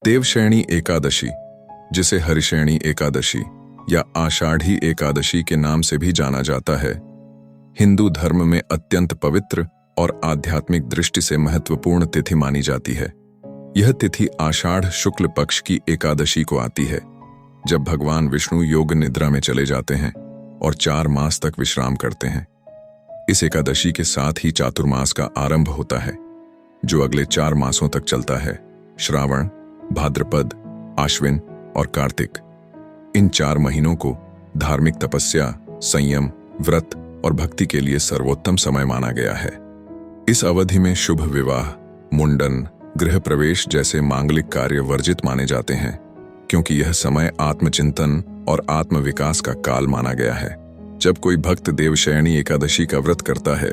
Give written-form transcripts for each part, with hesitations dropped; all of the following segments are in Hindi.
देवशयनी एकादशी, जिसे हरिशयनी एकादशी या आषाढ़ी एकादशी के नाम से भी जाना जाता है, हिंदू धर्म में अत्यंत पवित्र और आध्यात्मिक दृष्टि से महत्वपूर्ण तिथि मानी जाती है। यह तिथि आषाढ़ शुक्ल पक्ष की एकादशी को आती है, जब भगवान विष्णु योग निद्रा में चले जाते हैं और 4 मास तक विश्राम करते हैं। इस एकादशी के साथ ही चातुर्मास का आरंभ होता है, जो अगले 4 मासों तक चलता है: श्रावण, भाद्रपद, आश्विन और कार्तिक। इन 4 महीनों को धार्मिक तपस्या, संयम, व्रत और भक्ति के लिए सर्वोत्तम समय माना गया है। इस अवधि में शुभ विवाह, मुंडन, गृह प्रवेश जैसे मांगलिक कार्य वर्जित माने जाते हैं, क्योंकि यह समय आत्मचिंतन और आत्मविकास का काल माना गया है। जब कोई भक्त देवशयनी एकादशी का व्रत करता है,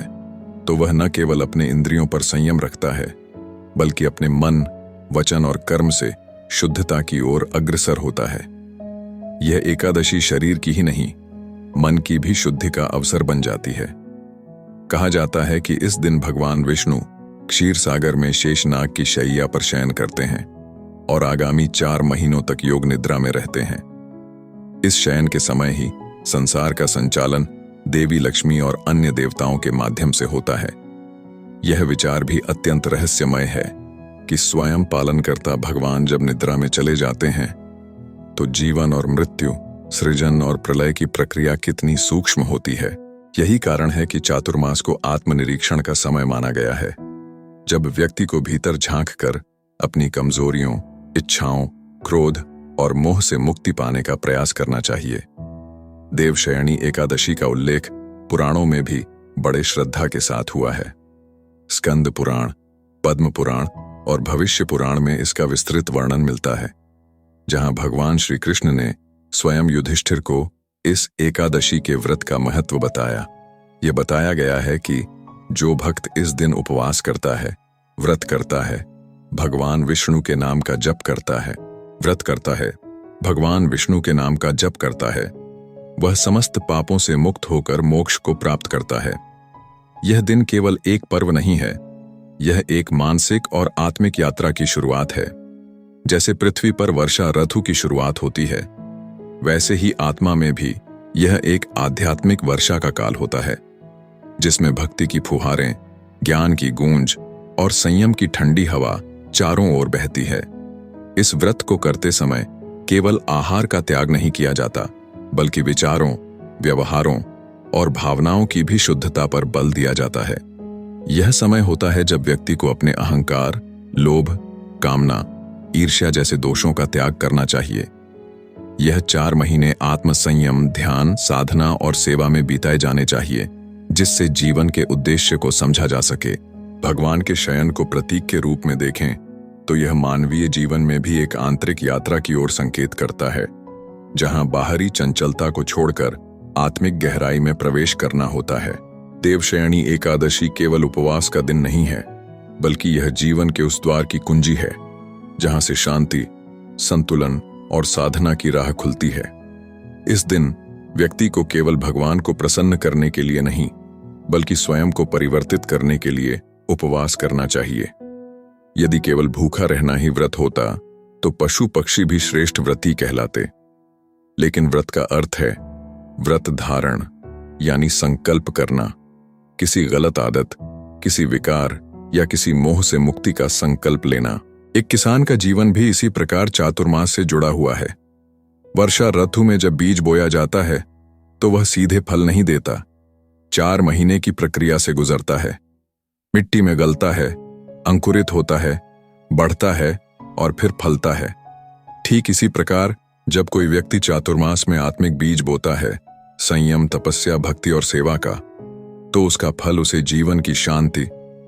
तो वह न केवल अपने इंद्रियों पर संयम रखता है, बल्कि अपने मन, वचन और कर्म से शुद्धता की ओर अग्रसर होता है। यह एकादशी शरीर की ही नहीं, मन की भी शुद्धि का अवसर बन जाती है। कहा जाता है कि इस दिन भगवान विष्णु क्षीर सागर में शेषनाग की शैया पर शयन करते हैं और आगामी 4 महीनों तक योग निद्रा में रहते हैं। इस शयन के समय ही संसार का संचालन देवी लक्ष्मी और अन्य देवताओं के माध्यम से होता है। यह विचार भी अत्यंत रहस्यमय है कि स्वयं पालनकर्ता भगवान जब निद्रा में चले जाते हैं, तो जीवन और मृत्यु, सृजन और प्रलय की प्रक्रिया कितनी सूक्ष्म होती है। यही कारण है कि चातुर्मास को आत्मनिरीक्षण का समय माना गया है, जब व्यक्ति को भीतर झांक कर अपनी कमजोरियों, इच्छाओं, क्रोध और मोह से मुक्ति पाने का प्रयास करना चाहिए। देवशयनी एकादशी का उल्लेख पुराणों में भी बड़े श्रद्धा के साथ हुआ है। स्कंद पुराण, पद्म पुराण और भविष्य पुराण में इसका विस्तृत वर्णन मिलता है, जहां भगवान श्री कृष्ण ने स्वयं युधिष्ठिर को इस एकादशी के व्रत का महत्व बताया। यह बताया गया है कि जो भक्त इस दिन उपवास करता है, व्रत करता है, भगवान विष्णु के नाम का जप करता है, भगवान विष्णु के नाम का जप करता है, वह समस्त पापों से मुक्त होकर मोक्ष को प्राप्त करता है। यह दिन केवल एक पर्व नहीं है, यह एक मानसिक और आत्मिक यात्रा की शुरुआत है। जैसे पृथ्वी पर वर्षा ऋतु की शुरुआत होती है, वैसे ही आत्मा में भी यह एक आध्यात्मिक वर्षा का काल होता है, जिसमें भक्ति की फुहारें, ज्ञान की गूंज और संयम की ठंडी हवा चारों ओर बहती है। इस व्रत को करते समय केवल आहार का त्याग नहीं किया जाता, बल्कि विचारों, व्यवहारों और भावनाओं की भी शुद्धता पर बल दिया जाता है। यह समय होता है जब व्यक्ति को अपने अहंकार, लोभ, कामना, ईर्ष्या जैसे दोषों का त्याग करना चाहिए। यह 4 महीने आत्मसंयम, ध्यान, साधना और सेवा में बिताए जाने चाहिए, जिससे जीवन के उद्देश्य को समझा जा सके। भगवान के शयन को प्रतीक के रूप में देखें तो यह मानवीय जीवन में भी एक आंतरिक यात्रा की ओर संकेत करता है, जहां बाहरी चंचलता को छोड़कर आत्मिक गहराई में प्रवेश करना होता है। देवशयनी एकादशी केवल उपवास का दिन नहीं है, बल्कि यह जीवन के उस द्वार की कुंजी है, जहां से शांति, संतुलन और साधना की राह खुलती है। इस दिन व्यक्ति को केवल भगवान को प्रसन्न करने के लिए नहीं, बल्कि स्वयं को परिवर्तित करने के लिए उपवास करना चाहिए। यदि केवल भूखा रहना ही व्रत होता, तो पशु पक्षी भी श्रेष्ठ व्रती कहलाते। लेकिन व्रत का अर्थ है व्रत धारण, यानी संकल्प करना, किसी गलत आदत, किसी विकार या किसी मोह से मुक्ति का संकल्प लेना। एक किसान का जीवन भी इसी प्रकार चातुर्मास से जुड़ा हुआ है। वर्षा ऋतु में जब बीज बोया जाता है, तो वह सीधे फल नहीं देता, 4 महीने की प्रक्रिया से गुजरता है। मिट्टी में गलता है, अंकुरित होता है, बढ़ता है और फिर फलता है। ठीक इसी प्रकार जब कोई व्यक्ति चातुर्मास में आत्मिक बीज बोता है, संयम, तपस्या, भक्ति और सेवा का, तो उसका फल उसे जीवन की शांति,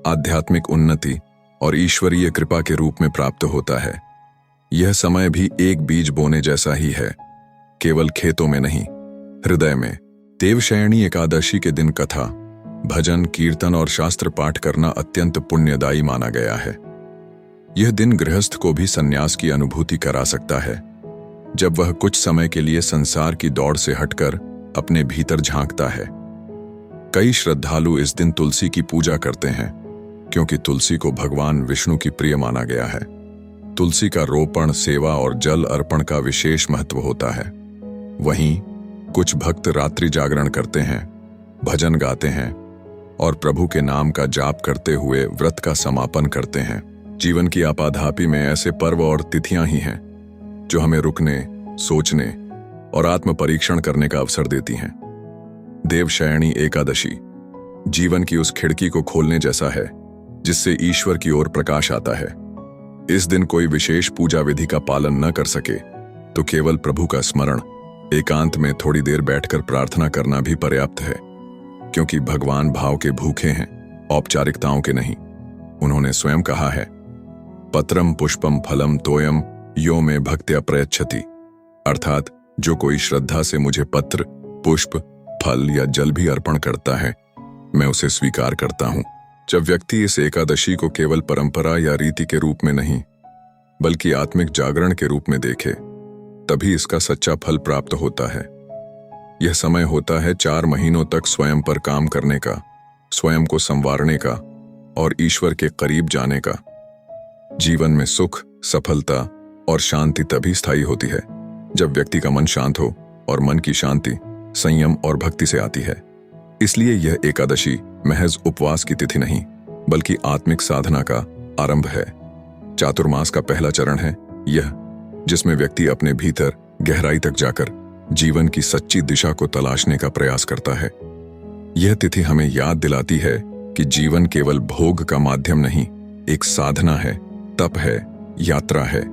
आध्यात्मिक उन्नति और ईश्वरीय कृपा के रूप में प्राप्त होता है। यह समय भी एक बीज बोने जैसा ही है, केवल खेतों में नहीं, हृदय में। देवशयनी एकादशी के दिन कथा, भजन, कीर्तन और शास्त्र पाठ करना अत्यंत पुण्यदायी माना गया है। यह दिन गृहस्थ को भी संन्यास की अनुभूति करा सकता है, जब वह कुछ समय के लिए संसार की दौड़ से हटकर अपने भीतर झांकता है। कई श्रद्धालु इस दिन तुलसी की पूजा करते हैं, क्योंकि तुलसी को भगवान विष्णु की प्रिय माना गया है। तुलसी का रोपण, सेवा और जल अर्पण का विशेष महत्व होता है। वहीं कुछ भक्त रात्रि जागरण करते हैं, भजन गाते हैं और प्रभु के नाम का जाप करते हुए व्रत का समापन करते हैं। जीवन की आपाधापी में ऐसे पर्व और तिथियां ही हैं जो हमें रुकने, सोचने और आत्म परीक्षण करने का अवसर देती हैं। देवशयनी एकादशी जीवन की उस खिड़की को खोलने जैसा है जिससे ईश्वर की ओर प्रकाश आता है। इस दिन कोई विशेष पूजा विधि का पालन न कर सके तो केवल प्रभु का स्मरण, एकांत में थोड़ी देर बैठकर प्रार्थना करना भी पर्याप्त है, क्योंकि भगवान भाव के भूखे हैं, औपचारिकताओं के नहीं। उन्होंने स्वयं कहा है, पत्रम पुष्पम फलम तोयम यो में भक्त्या प्रयच्छति, अर्थात जो कोई श्रद्धा से मुझे पत्र, पुष्प, फल या जल भी अर्पण करता है, मैं उसे स्वीकार करता हूं। जब व्यक्ति इस एकादशी को केवल परंपरा या रीति के रूप में नहीं बल्कि आत्मिक जागरण के रूप में देखे, तभी इसका सच्चा फल प्राप्त होता है। यह समय होता है 4 महीनों तक स्वयं पर काम करने का, स्वयं को संवारने का और ईश्वर के करीब जाने का। जीवन में सुख, सफलता और शांति तभी स्थायी होती है जब व्यक्ति का मन शांत हो, और मन की शांति संयम और भक्ति से आती है। इसलिए यह एकादशी महज उपवास की तिथि नहीं बल्कि आत्मिक साधना का आरंभ है। चातुर्मास का पहला चरण है यह, जिसमें व्यक्ति अपने भीतर गहराई तक जाकर जीवन की सच्ची दिशा को तलाशने का प्रयास करता है। यह तिथि हमें याद दिलाती है कि जीवन केवल भोग का माध्यम नहीं, एक साधना है, तप है, यात्रा है,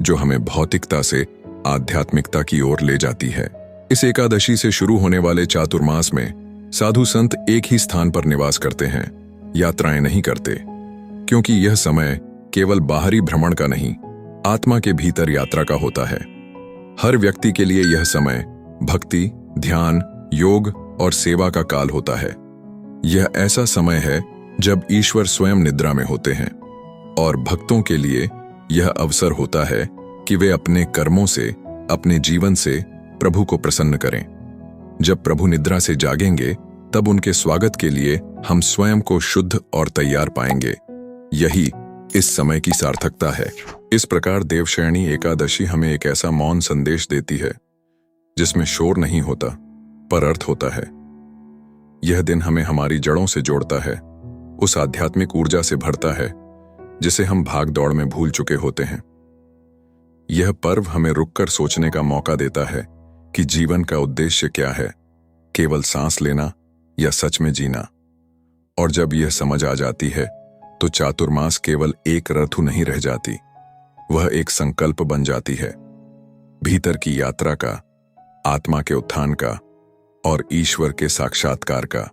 जो हमें भौतिकता से आध्यात्मिकता की ओर ले जाती है। इस एकादशी से शुरू होने वाले चातुर्मास में साधु संत एक ही स्थान पर निवास करते हैं, यात्राएं नहीं करते, क्योंकि यह समय केवल बाहरी भ्रमण का नहीं, आत्मा के भीतर यात्रा का होता है। हर व्यक्ति के लिए यह समय भक्ति, ध्यान, योग और सेवा का काल होता है। यह ऐसा समय है जब ईश्वर स्वयं निद्रा में होते हैं, और भक्तों के लिए यह अवसर होता है कि वे अपने कर्मों से, अपने जीवन से प्रभु को प्रसन्न करें। जब प्रभु निद्रा से जागेंगे, तब उनके स्वागत के लिए हम स्वयं को शुद्ध और तैयार पाएंगे। यही इस समय की सार्थकता है। इस प्रकार देवशयनी एकादशी हमें एक ऐसा मौन संदेश देती है जिसमें शोर नहीं होता पर अर्थ होता है। यह दिन हमें हमारी जड़ों से जोड़ता है, उस आध्यात्मिक ऊर्जा से भरता है जिसे हम भाग दौड़ में भूल चुके होते हैं। यह पर्व हमें रुककर सोचने का मौका देता है कि जीवन का उद्देश्य क्या है, केवल सांस लेना या सच में जीना। और जब यह समझ आ जाती है तो चातुर्मास केवल एक ऋतु नहीं रह जाती, वह एक संकल्प बन जाती है, भीतर की यात्रा का, आत्मा के उत्थान का और ईश्वर के साक्षात्कार का।